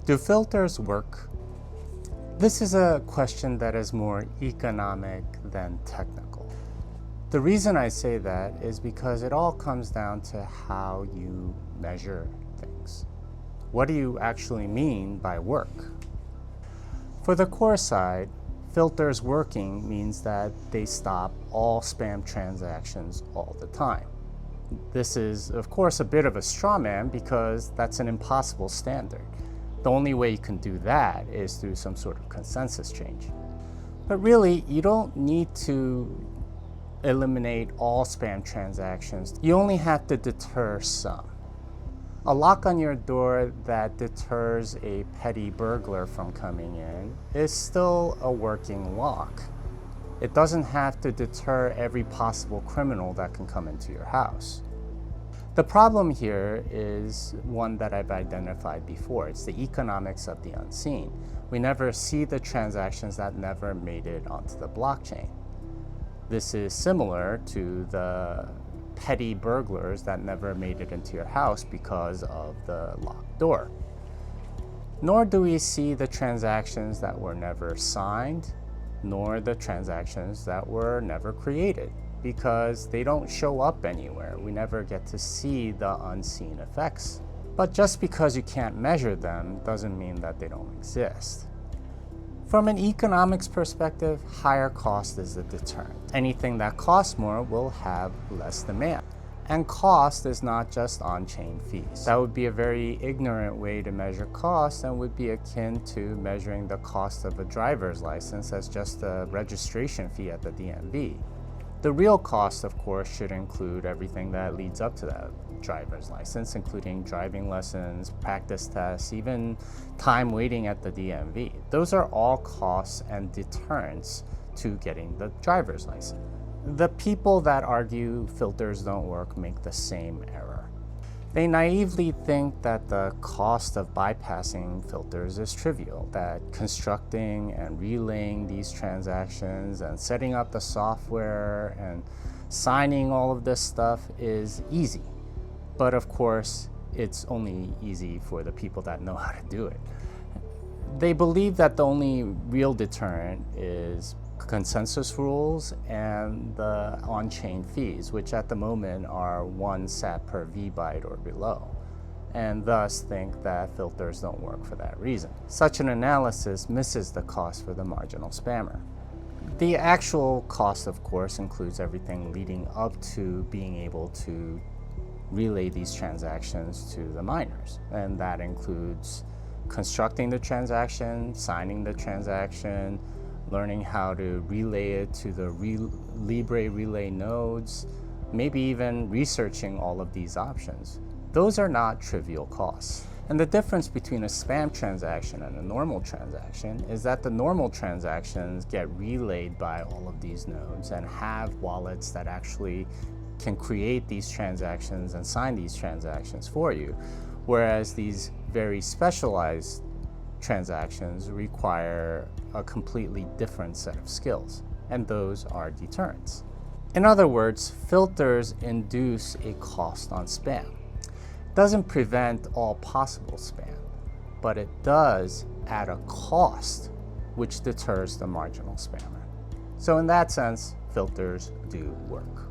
Do filters work? This is a question that is more economic than technical. The reason I say that is because it all comes down to how you measure things. What do you actually mean by work? For the core side, filters working means that they stop all spam transactions all the time. This is, of course, a bit of a straw man because that's an impossible standard. The only way you can do that is through some sort of consensus change. But really, you don't need to eliminate all spam transactions. You only have to deter some. A lock on your door that deters a petty burglar from coming in is still a working lock. It doesn't have to deter every possible criminal that can come into your house. The problem here is one that I've identified before. It's the economics of the unseen. We never see the transactions that never made it onto the blockchain. This is similar to the petty burglars that never made it into your house because of the locked door. Nor do we see the transactions that were never signed, nor the transactions that were never created, because they don't show up anywhere. We never get to see the unseen effects. But just because you can't measure them doesn't mean that they don't exist. From an economics perspective, higher cost is the deterrent. Anything that costs more will have less demand. And cost is not just on-chain fees. That would be a very ignorant way to measure cost and would be akin to measuring the cost of a driver's license as just a registration fee at the DMV. The real cost, of course, should include everything that leads up to that driver's license, including driving lessons, practice tests, even time waiting at the DMV. Those are all costs and deterrents to getting the driver's license. The people that argue filters don't work make the same error. They naively think that the cost of bypassing filters is trivial, that constructing and relaying these transactions and setting up the software and signing all of this stuff is easy. But of course, it's only easy for the people that know how to do it. They believe that the only real deterrent is consensus rules and the on-chain fees, which at the moment are 1 sat per vbyte or below, and thus think that filters don't work for that reason. Such an analysis misses the cost for the marginal spammer. The actual cost, of course, includes everything leading up to being able to relay these transactions to the miners, and that includes constructing the transaction, signing the transaction, learning how to relay it to the Libre relay nodes, maybe even researching all of these options. Those are not trivial costs. And the difference between a spam transaction and a normal transaction is that the normal transactions get relayed by all of these nodes and have wallets that actually can create these transactions and sign these transactions for you, whereas these very specialized transactions require a completely different set of skills, and those are deterrents. In other words, filters induce a cost on spam. It doesn't prevent all possible spam, but it does add a cost which deters the marginal spammer. So in that sense, filters do work.